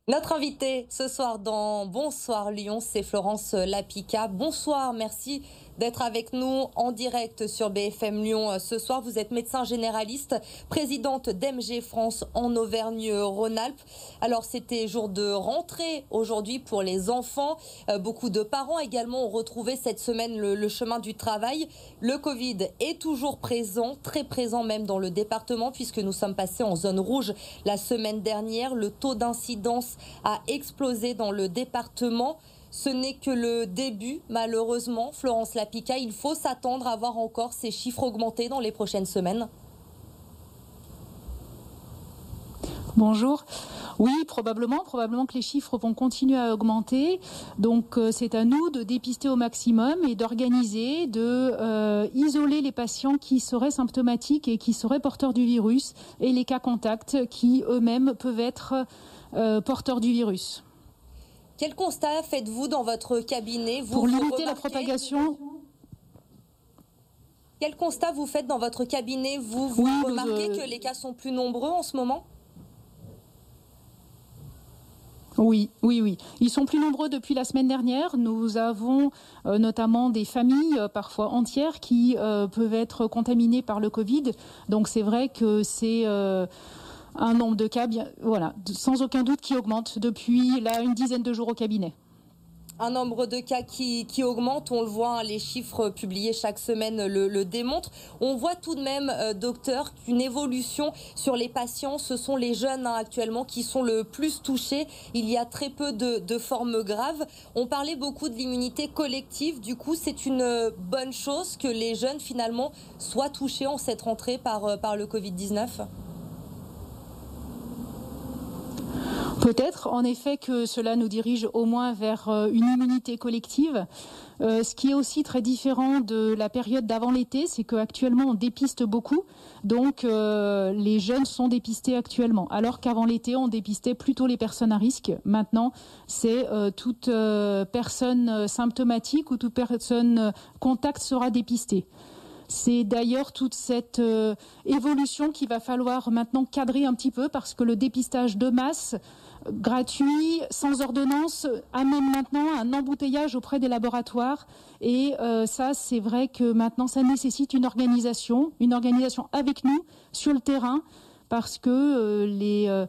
Notre invitée ce soir dans Bonsoir Lyon, c'est Florence Lapica. Bonsoir, merci d'être avec nous en direct sur BFM Lyon. Ce soir, vous êtes médecin généraliste, présidente d'MG France en Auvergne-Rhône-Alpes. Alors, c'était jour de rentrée aujourd'hui pour les enfants. Beaucoup de parents également ont retrouvé cette semaine le chemin du travail. Le Covid est toujours présent, très présent même dans le département, puisque nous sommes passés en zone rouge la semaine dernière. Le taux d'incidence a explosé dans le département. Ce n'est que le début, malheureusement. Florence Lapica, il faut s'attendre à voir encore ces chiffres augmenter dans les prochaines semaines. Bonjour. Oui, probablement que les chiffres vont continuer à augmenter. Donc, c'est à nous de dépister au maximum et d'organiser, isoler les patients qui seraient symptomatiques et qui seraient porteurs du virus et les cas contacts qui eux-mêmes peuvent être porteurs du virus. Quel constat faites-vous dans votre cabinet pour limiter la propagation? Quel constat vous faites dans votre cabinet? Vous remarquez que les cas sont plus nombreux en ce moment? Oui. Ils sont plus nombreux depuis la semaine dernière. Nous avons notamment des familles, parfois entières, qui peuvent être contaminées par le Covid. Donc c'est vrai que c'est un nombre de cas, sans aucun doute, qui augmente depuis là une dizaine de jours au cabinet. Un nombre de cas qui augmente, on le voit, hein, les chiffres publiés chaque semaine le démontrent. On voit tout de même, docteur, qu'une évolution sur les patients, ce sont les jeunes actuellement qui sont le plus touchés. Il y a très peu de formes graves. On parlait beaucoup de l'immunité collective. Du coup, c'est une bonne chose que les jeunes, finalement, soient touchés en cette rentrée par le Covid-19 ? Peut-être, en effet, que cela nous dirige au moins vers une immunité collective. Ce qui est aussi très différent de la période d'avant l'été, c'est qu'actuellement on dépiste beaucoup, donc les jeunes sont dépistés actuellement, alors qu'avant l'été on dépistait plutôt les personnes à risque. Maintenant, c'est toute personne symptomatique ou toute personne contact sera dépistée. C'est d'ailleurs toute cette évolution qu'il va falloir maintenant cadrer un petit peu, parce que le dépistage de masse gratuit, sans ordonnance, amène maintenant un embouteillage auprès des laboratoires. Et ça, c'est vrai que maintenant, ça nécessite une organisation avec nous sur le terrain, parce que les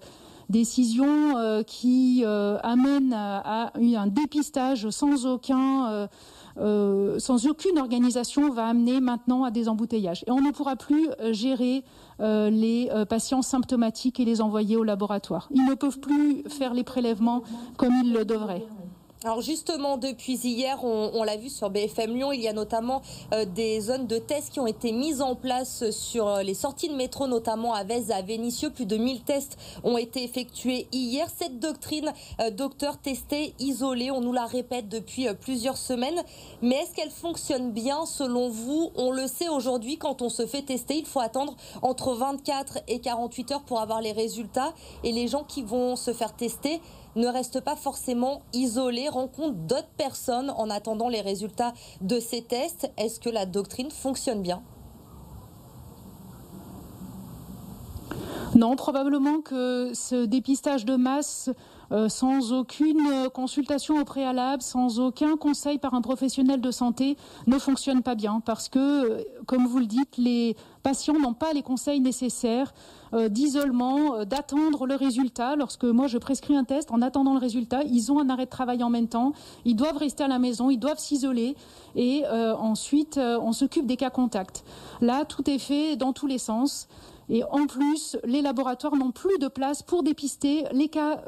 décisions qui amènent à un dépistage sans aucune organisation va amener maintenant à des embouteillages. Et on ne pourra plus gérer les patients symptomatiques et les envoyer au laboratoire. Ils ne peuvent plus faire les prélèvements comme ils le devraient. Alors justement, depuis hier, on l'a vu sur BFM Lyon, il y a notamment des zones de tests qui ont été mises en place sur les sorties de métro, notamment à Vèze, à Vénissieux. Plus de 1000 tests ont été effectués hier. Cette doctrine, docteur, tester, isoler, on nous la répète depuis plusieurs semaines. Mais est-ce qu'elle fonctionne bien selon vous? On le sait aujourd'hui, quand on se fait tester, il faut attendre entre 24 et 48 heures pour avoir les résultats. Et les gens qui vont se faire tester ne restent pas forcément isolés, rencontrent d'autres personnes en attendant les résultats de ces tests. Est-ce que la doctrine fonctionne bien? Non, probablement que ce dépistage de masse, sans aucune consultation au préalable, sans aucun conseil par un professionnel de santé, ne fonctionne pas bien, parce que, comme vous le dites, les patients n'ont pas les conseils nécessaires d'isolement, d'attendre le résultat. Lorsque moi je prescris un test, en attendant le résultat, ils ont un arrêt de travail en même temps, ils doivent rester à la maison, ils doivent s'isoler, et ensuite on s'occupe des cas contacts. Là, tout est fait dans tous les sens. Et en plus, les laboratoires n'ont plus de place pour dépister les cas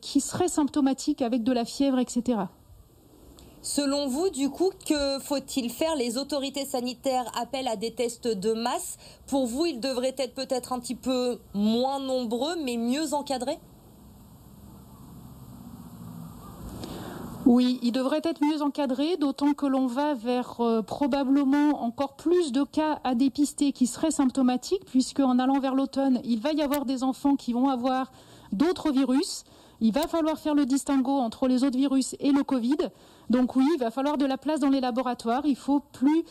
qui seraient symptomatiques avec de la fièvre, etc. Selon vous, du coup, que faut-il faire? Les autorités sanitaires appellent à des tests de masse. Pour vous, ils devraient être peut-être un petit peu moins nombreux, mais mieux encadrés? Oui, il devrait être mieux encadré, d'autant que l'on va vers probablement encore plus de cas à dépister qui seraient symptomatiques, puisque en allant vers l'automne, il va y avoir des enfants qui vont avoir d'autres virus. Il va falloir faire le distinguo entre les autres virus et le Covid. Donc oui, il va falloir de la place dans les laboratoires. Il faut plus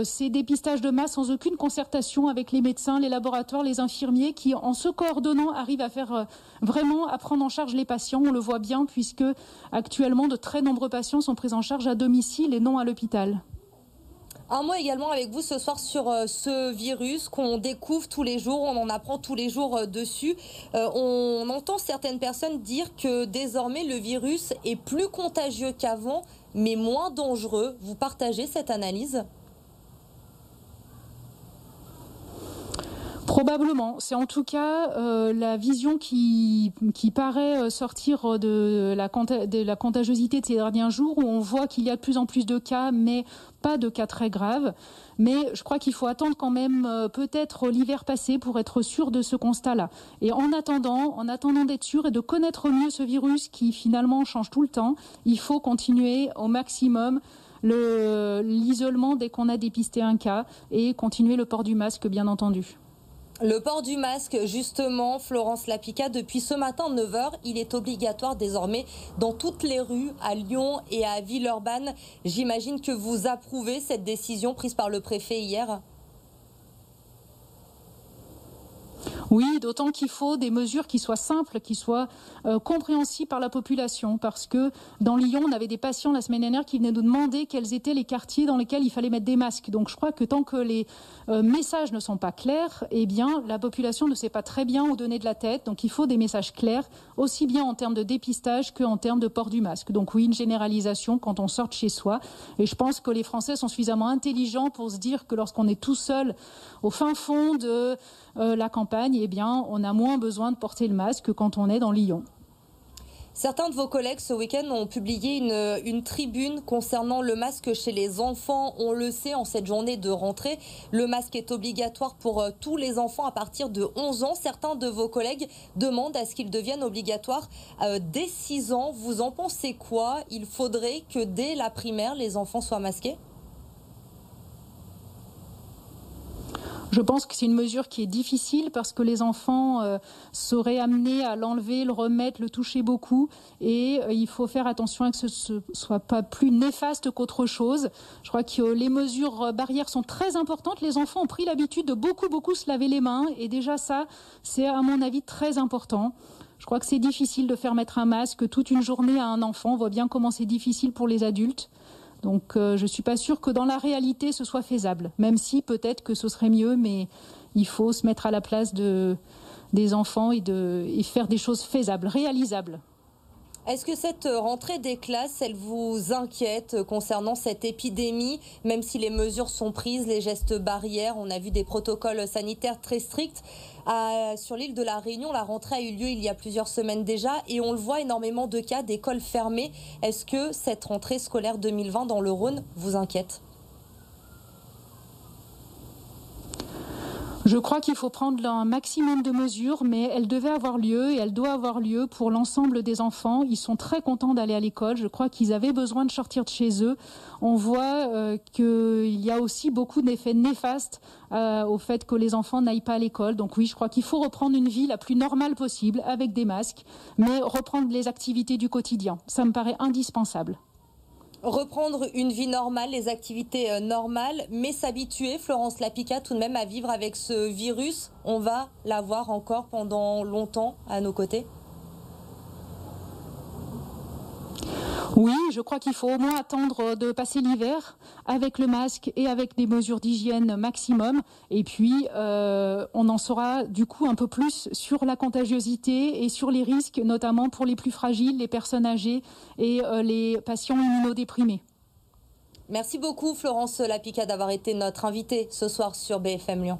ces dépistages de masse sans aucune concertation avec les médecins, les laboratoires, les infirmiers qui, en se coordonnant, arrivent à faire vraiment à prendre en charge les patients. On le voit bien puisque actuellement de très nombreux patients sont pris en charge à domicile et non à l'hôpital. Un mot également avec vous ce soir sur ce virus qu'on découvre tous les jours, on en apprend tous les jours dessus. On entend certaines personnes dire que désormais le virus est plus contagieux qu'avant, mais moins dangereux. Vous partagez cette analyse ? Probablement. C'est en tout cas la vision qui paraît sortir de la contagiosité de ces derniers jours, où on voit qu'il y a de plus en plus de cas, mais pas de cas très graves. Mais je crois qu'il faut attendre quand même peut-être l'hiver passé pour être sûr de ce constat-là. Et en attendant d'être sûr et de connaître mieux ce virus qui finalement change tout le temps, il faut continuer au maximum l'isolement dès qu'on a dépisté un cas et continuer le port du masque, bien entendu. Le port du masque, justement, Florence Lapika, depuis ce matin 9h, il est obligatoire désormais dans toutes les rues à Lyon et à Villeurbanne. J'imagine que vous approuvez cette décision prise par le préfet hier. Oui, d'autant qu'il faut des mesures qui soient simples, qui soient compréhensibles par la population. Parce que dans Lyon, on avait des patients la semaine dernière qui venaient nous demander quels étaient les quartiers dans lesquels il fallait mettre des masques. Donc je crois que tant que les messages ne sont pas clairs, eh bien la population ne sait pas très bien où donner de la tête. Donc il faut des messages clairs, aussi bien en termes de dépistage qu'en termes de port du masque. Donc oui, une généralisation quand on sort de chez soi. Et je pense que les Français sont suffisamment intelligents pour se dire que lorsqu'on est tout seul au fin fond de la campagne, eh bien, on a moins besoin de porter le masque que quand on est dans Lyon. Certains de vos collègues ce week-end ont publié une tribune concernant le masque chez les enfants. On le sait, en cette journée de rentrée, le masque est obligatoire pour tous les enfants à partir de 11 ans. Certains de vos collègues demandent à ce qu'il devienne obligatoire dès 6 ans. Vous en pensez quoi ? Il faudrait que dès la primaire, les enfants soient masqués ? Je pense que c'est une mesure qui est difficile parce que les enfants seraient amenés à l'enlever, le remettre, le toucher beaucoup. Et il faut faire attention à que ce ne soit pas plus néfaste qu'autre chose. Je crois que les mesures barrières sont très importantes. Les enfants ont pris l'habitude de beaucoup se laver les mains. Et déjà ça, c'est à mon avis très important. Je crois que c'est difficile de faire mettre un masque toute une journée à un enfant. On voit bien comment c'est difficile pour les adultes. Donc je ne suis pas sûre que dans la réalité ce soit faisable, même si peut-être que ce serait mieux, mais il faut se mettre à la place des enfants et faire des choses faisables, réalisables. Est-ce que cette rentrée des classes, elle vous inquiète concernant cette épidémie, même si les mesures sont prises, les gestes barrières, on a vu des protocoles sanitaires très stricts. Sur l'île de la Réunion, la rentrée a eu lieu il y a plusieurs semaines déjà et on le voit, énormément de cas d'écoles fermées. Est-ce que cette rentrée scolaire 2020 dans le Rhône vous inquiète ? Je crois qu'il faut prendre un maximum de mesures, mais elle devait avoir lieu et elle doit avoir lieu pour l'ensemble des enfants. Ils sont très contents d'aller à l'école. Je crois qu'ils avaient besoin de sortir de chez eux. On voit qu'il y a aussi beaucoup d'effets néfastes au fait que les enfants n'aillent pas à l'école. Donc oui, je crois qu'il faut reprendre une vie la plus normale possible avec des masques, mais reprendre les activités du quotidien. Ça me paraît indispensable. Reprendre une vie normale, les activités normales, mais s'habituer, Florence Lapika, tout de même à vivre avec ce virus. On va l'avoir encore pendant longtemps à nos côtés ? Oui, je crois qu'il faut au moins attendre de passer l'hiver avec le masque et avec des mesures d'hygiène maximum. Et puis, on en saura du coup un peu plus sur la contagiosité et sur les risques, notamment pour les plus fragiles, les personnes âgées et les patients immunodéprimés. Merci beaucoup Florence Lapika d'avoir été notre invitée ce soir sur BFM Lyon.